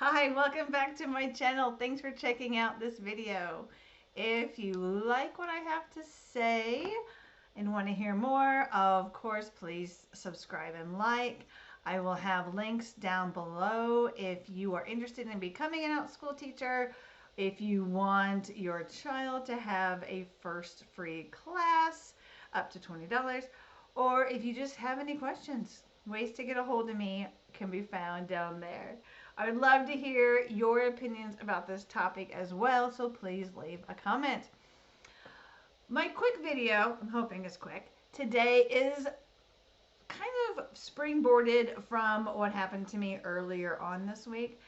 Hi, welcome back to my channel. Thanks for checking out this video. If you like what I have to say and want to hear more, of course, please subscribe and like. I will have links down below if you are interested in becoming an Outschool teacher, if you want your child to have a first free class up to $20, or if you just have any questions. Ways to get a hold of me can be found down there. I would love to hear your opinions about this topic as well, so please leave a comment. My quick video, I'm hoping it's quick, today is kind of springboarded from what happened to me earlier on this week.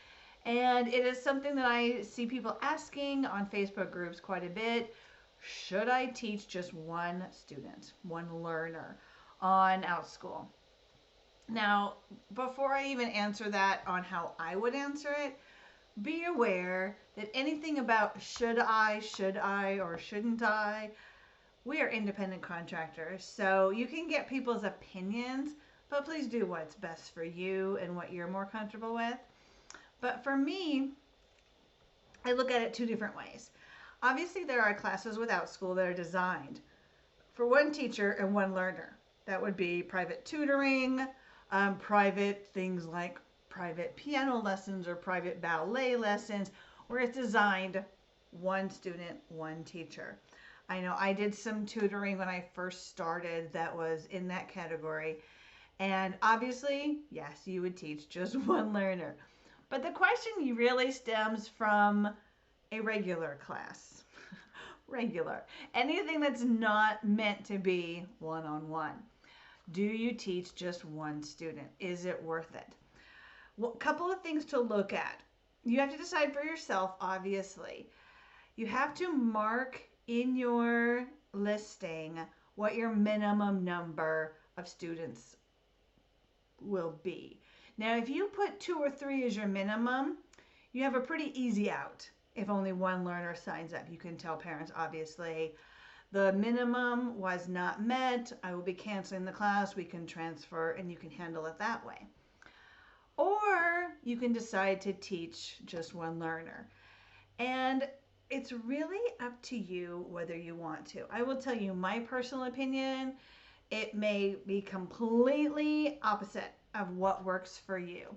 And it is something that I see people asking on Facebook groups quite a bit. Should I teach just one student, one learner on Outschool? Now, before I even answer that on how I would answer it, be aware that anything about should I, or shouldn't I, we are independent contractors, so you can get people's opinions, but please do what's best for you and what you're more comfortable with. But for me, I look at it two different ways. Obviously, there are classes with Outschool that are designed for one teacher and one learner. That would be private tutoring, private things like private piano lessons or private ballet lessons, where it's designed one student, one teacher. I know I did some tutoring when I first started that was in that category. And obviously, yes, you would teach just one learner. But the question really stems from a regular class. Regular. Anything that's not meant to be one-on-one. Do you teach just one student? Is it worth it? Well, a couple of things to look at. You have to decide for yourself, obviously. You have to mark in your listing what your minimum number of students will be. Now, if you put 2 or 3 as your minimum, you have a pretty easy out. If only one learner signs up, you can tell parents, obviously, the minimum was not met. I will be canceling the class. We can transfer and you can handle it that way. Or you can decide to teach just one learner. And it's really up to you whether you want to. I will tell you my personal opinion. It may be completely opposite of what works for you.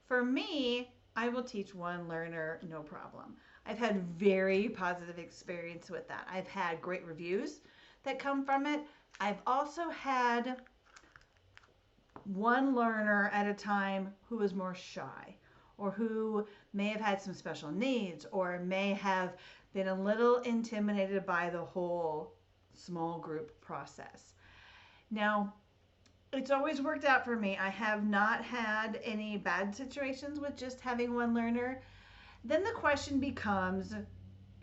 For me, I will teach one learner, no problem. I've had very positive experience with that. I've had great reviews that come from it. I've also had one learner at a time who was more shy, or who may have had some special needs, or may have been a little intimidated by the whole small group process. Now, it's always worked out for me. I have not had any bad situations with just having one learner. Then the question becomes,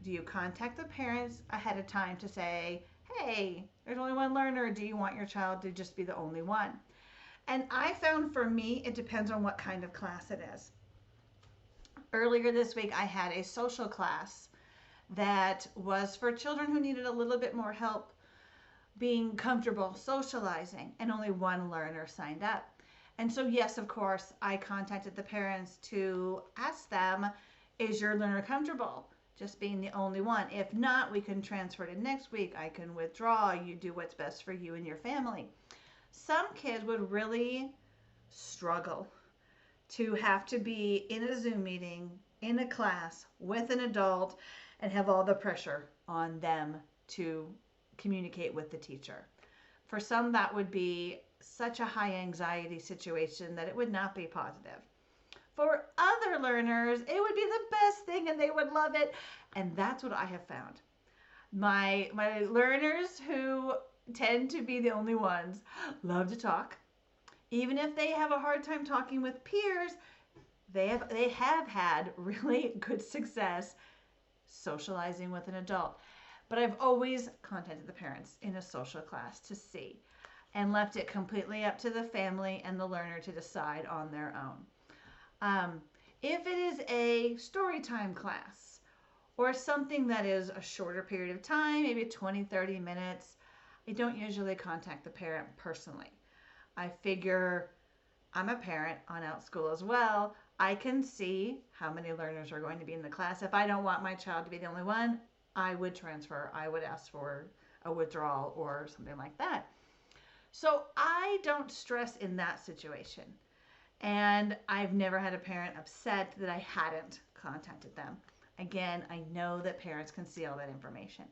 do you contact the parents ahead of time to say, hey, there's only one learner. Do you want your child to just be the only one? And I found for me, it depends on what kind of class it is. Earlier this week, I had a social class that was for children who needed a little bit more help being comfortable socializing, and only one learner signed up. And so, yes, of course, I contacted the parents to ask them, is your learner comfortable just being the only one? If not, we can transfer to next week. I can withdraw. You do what's best for you and your family. Some kids would really struggle to have to be in a Zoom meeting, in a class with an adult, and have all the pressure on them to communicate with the teacher. For some, that would be such a high anxiety situation that it would not be positive. For other learners, it would be the best thing and they would love it. And that's what I have found. My learners, who tend to be the only ones, love to talk. Even if they have a hard time talking with peers, they have had really good success socializing with an adult. But I've always contacted the parents in a social class to see, and left it completely up to the family and the learner to decide on their own. If it is a story time class or something that is a shorter period of time, maybe 20, 30 minutes, I don't usually contact the parent personally. I figure I'm a parent on Outschool as well. I can see how many learners are going to be in the class. If I don't want my child to be the only one, I would transfer. I would ask for a withdrawal or something like that. So I don't stress in that situation. And I've never had a parent upset that I hadn't contacted them. Again, I know that parents can see all that information.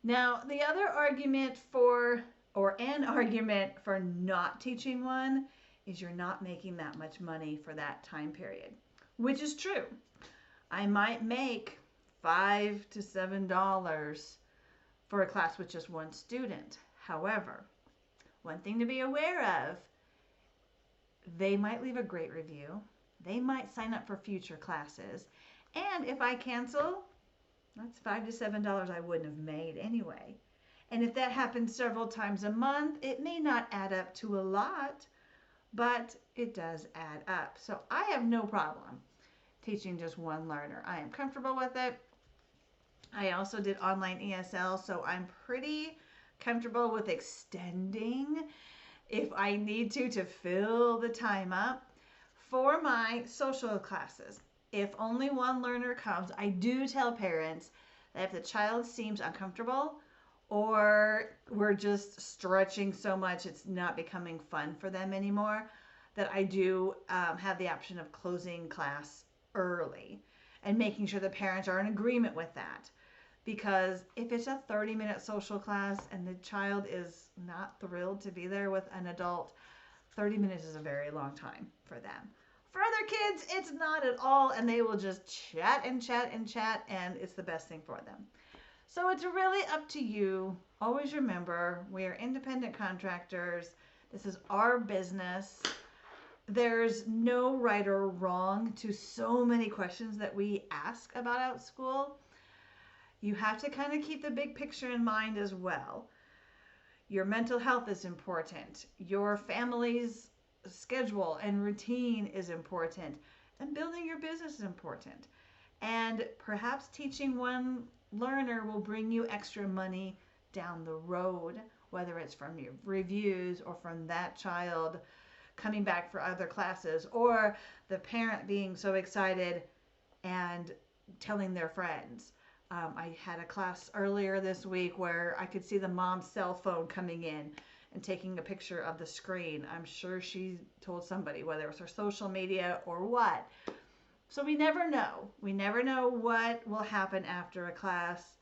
Now, the other argument for, or an argument for not teaching one, is you're not making that much money for that time period, which is true. I might make $5 to $7 for a class with just one student. However, one thing to be aware of, they might leave a great review. They might sign up for future classes. And if I cancel, that's $5 to $7 I wouldn't have made anyway. And if that happens several times a month, it may not add up to a lot, but it does add up. So I have no problem teaching just one learner. I am comfortable with it. I also did online ESL, so I'm pretty comfortable with extending if I need to fill the time up. For my social classes, if only one learner comes, I do tell parents that if the child seems uncomfortable or we're just stretching so much it's not becoming fun for them anymore, that I do have the option of closing class early and making sure the parents are in agreement with that. Because if it's a 30-minute social class and the child is not thrilled to be there with an adult, 30 minutes is a very long time for them. For other kids, it's not at all, and they will just chat and chat and chat, and it's the best thing for them. So it's really up to you. Always remember, we are independent contractors. This is our business. There's no right or wrong to so many questions that we ask about Outschool. You have to kind of keep the big picture in mind as well. Your mental health is important. Your family's schedule and routine is important. And building your business is important. And perhaps teaching one learner will bring you extra money down the road, whether it's from your reviews or from that child coming back for other classes, or the parent being so excited and telling their friends. I had a class earlier this week where I could see the mom's cell phone coming in and taking a picture of the screen. I'm sure she told somebody, whether it was her social media or what. So we never know. We never know what will happen after a class.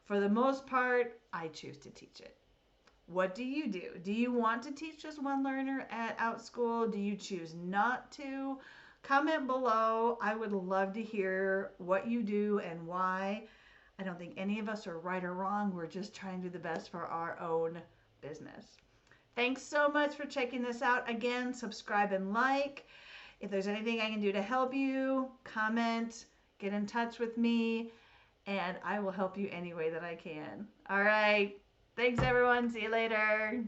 For the most part, I choose to teach it. What do you do? Do you want to teach just one learner at Outschool? Do you choose not to? Comment below. I would love to hear what you do and why. I don't think any of us are right or wrong. We're just trying to do the best for our own business. Thanks so much for checking this out. Again, subscribe and like. If there's anything I can do to help you, comment, get in touch with me, and I will help you any way that I can. All right. Thanks, everyone. See you later.